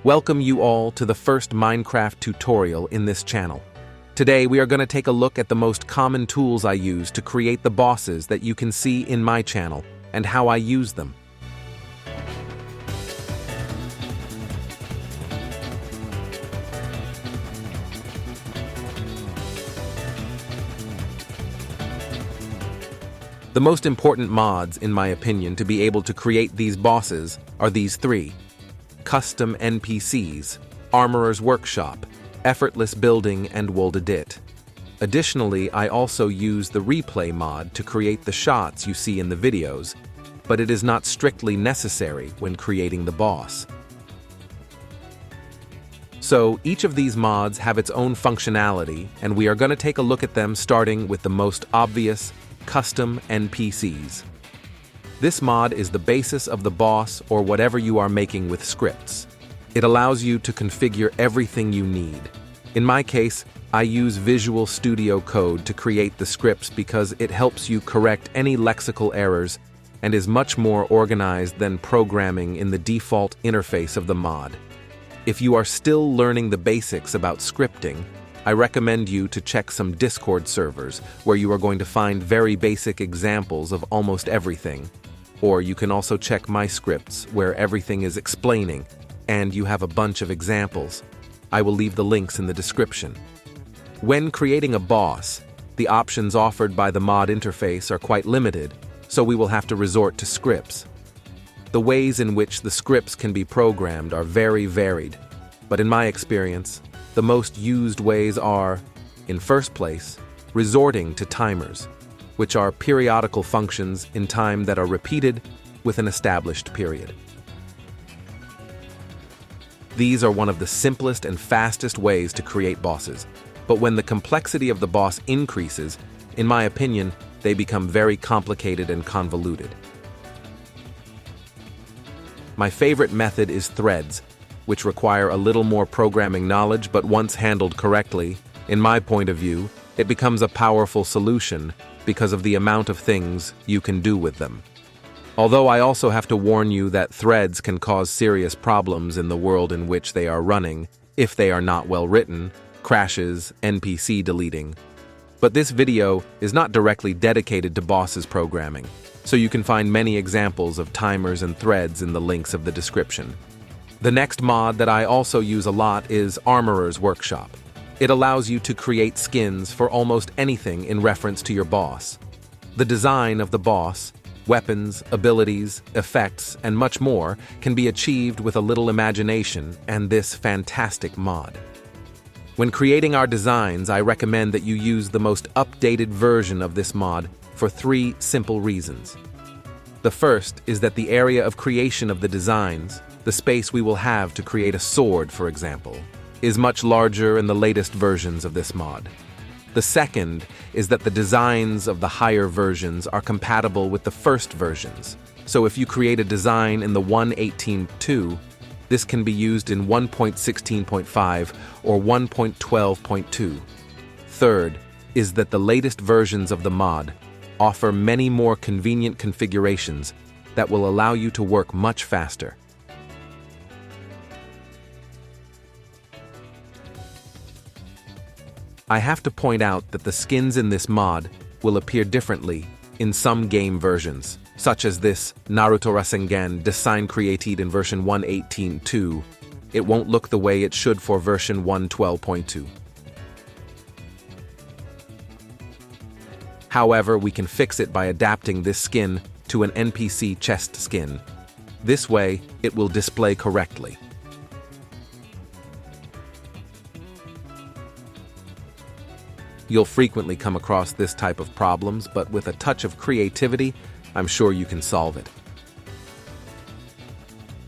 Welcome you all to the first Minecraft tutorial in this channel. Today we are going to take a look at the most common tools I use to create the bosses that you can see in my channel and how I use them. The most important mods, in my opinion, to be able to create these bosses are these three: Custom NPCs, Armorer's Workshop, Effortless Building, and WorldEdit. Additionally, I also use the Replay mod to create the shots you see in the videos, but it is not strictly necessary when creating the boss. So, each of these mods have its own functionality, and we are going to take a look at them starting with the most obvious: Custom NPCs. This mod is the basis of the boss or whatever you are making with scripts. It allows you to configure everything you need. In my case, I use Visual Studio Code to create the scripts because it helps you correct any lexical errors and is much more organized than programming in the default interface of the mod. If you are still learning the basics about scripting, I recommend you to check some Discord servers where you are going to find very basic examples of almost everything. Or you can also check my scripts where everything is explaining and you have a bunch of examples. I will leave the links in the description. When creating a boss, the options offered by the mod interface are quite limited, so we will have to resort to scripts. The ways in which the scripts can be programmed are very varied, but in my experience, the most used ways are, in first place, resorting to timers, which are periodical functions in time that are repeated with an established period. These are one of the simplest and fastest ways to create bosses, but when the complexity of the boss increases, in my opinion, they become very complicated and convoluted. My favorite method is threads, which require a little more programming knowledge, but once handled correctly, in my point of view, it becomes a powerful solution because of the amount of things you can do with them. Although I also have to warn you that threads can cause serious problems in the world in which they are running if they are not well written, crashes, NPC deleting. But this video is not directly dedicated to bosses programming, so you can find many examples of timers and threads in the links of the description. The next mod that I also use a lot is Armorer's Workshop. It allows you to create skins for almost anything in reference to your boss. The design of the boss, weapons, abilities, effects, and much more can be achieved with a little imagination and this fantastic mod. When creating our designs, I recommend that you use the most updated version of this mod for three simple reasons. The first is that the area of creation of the designs, the space we will have to create a sword, for example, is much larger in the latest versions of this mod. The second is that the designs of the higher versions are compatible with the first versions. So if you create a design in the 1.18.2, this can be used in 1.16.5 or 1.12.2. Third is that the latest versions of the mod offer many more convenient configurations that will allow you to work much faster. I have to point out that the skins in this mod will appear differently in some game versions, such as this Naruto Rasengan design created in version 1.18.2. It won't look the way it should for version 1.12.2. However, we can fix it by adapting this skin to an NPC chest skin. This way, it will display correctly. You'll frequently come across this type of problems, but with a touch of creativity, I'm sure you can solve it.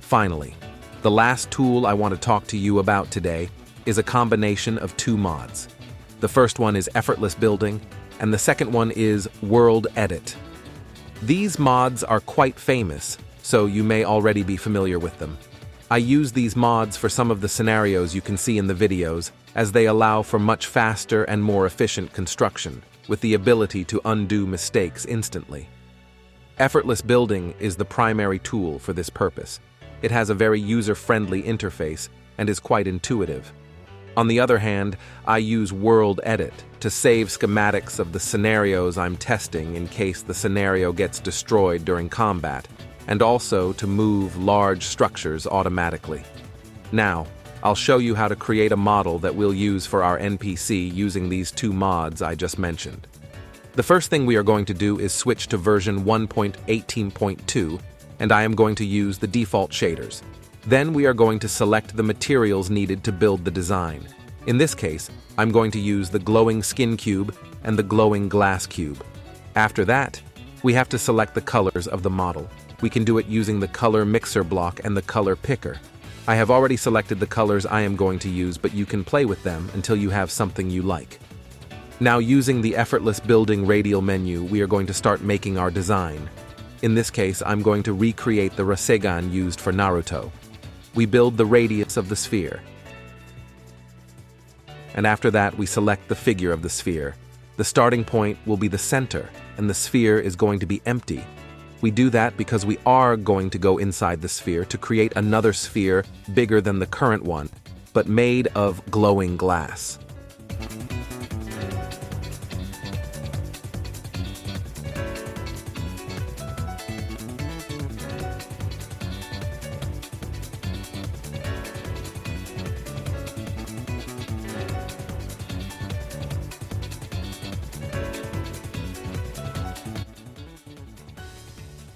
Finally, the last tool I want to talk to you about today is a combination of two mods. The first one is Effortless Building, and the second one is WorldEdit. These mods are quite famous, so you may already be familiar with them. I use these mods for some of the scenarios you can see in the videos, as they allow for much faster and more efficient construction, with the ability to undo mistakes instantly. Effortless Building is the primary tool for this purpose. It has a very user-friendly interface and is quite intuitive. On the other hand, I use WorldEdit to save schematics of the scenarios I'm testing in case the scenario gets destroyed during combat, and also to move large structures automatically. Now, I'll show you how to create a model that we'll use for our NPC using these two mods I just mentioned. The first thing we are going to do is switch to version 1.18.2, and I am going to use the default shaders. Then we are going to select the materials needed to build the design. In this case, I'm going to use the glowing skin cube and the glowing glass cube. After that, we have to select the colors of the model. We can do it using the color mixer block and the color picker. I have already selected the colors I am going to use, but you can play with them until you have something you like. Now, using the effortless building radial menu, we are going to start making our design. In this case, I'm going to recreate the Rasengan used for Naruto. We build the radius of the sphere. And after that, we select the figure of the sphere. The starting point will be the center, and the sphere is going to be empty. We do that because we are going to go inside the sphere to create another sphere bigger than the current one, but made of glowing glass.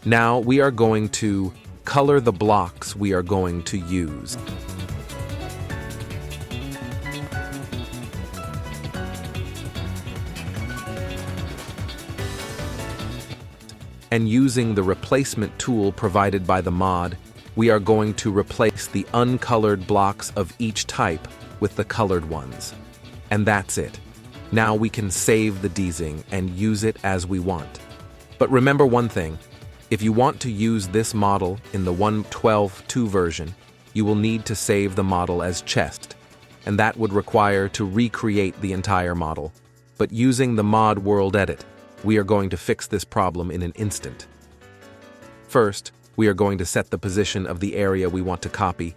Now we are going to color the blocks we are going to use. And using the replacement tool provided by the mod, we are going to replace the uncolored blocks of each type with the colored ones. And that's it. Now we can save the desing and use it as we want. But remember one thing. If you want to use this model in the 1.12.2 version, you will need to save the model as chest, and that would require to recreate the entire model. But using the mod WorldEdit, we are going to fix this problem in an instant. First, we are going to set the position of the area we want to copy.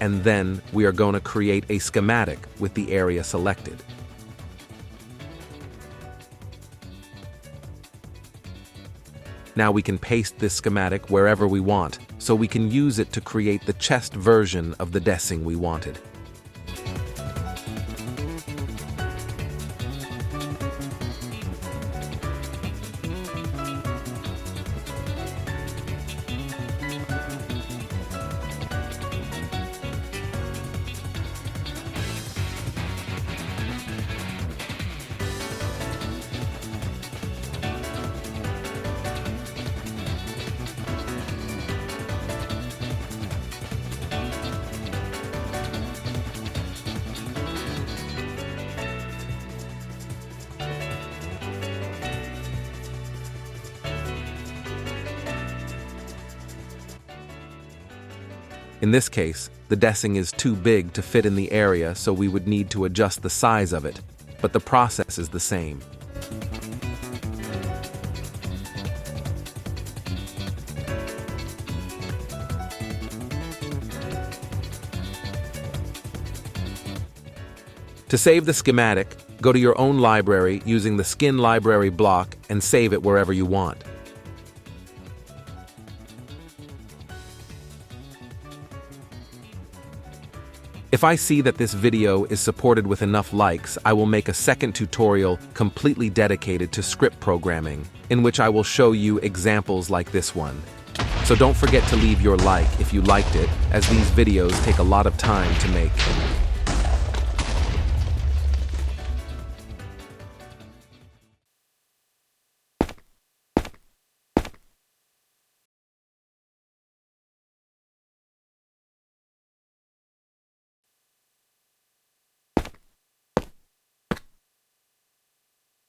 And then we are going to create a schematic with the area selected. Now we can paste this schematic wherever we want, so we can use it to create the chest version of the desing we wanted. In this case, the desing is too big to fit in the area, so we would need to adjust the size of it, but the process is the same. To save the schematic, go to your own library using the skin library block and save it wherever you want. If I see that this video is supported with enough likes, I will make a second tutorial completely dedicated to script programming, in which I will show you examples like this one. So don't forget to leave your like if you liked it, as these videos take a lot of time to make.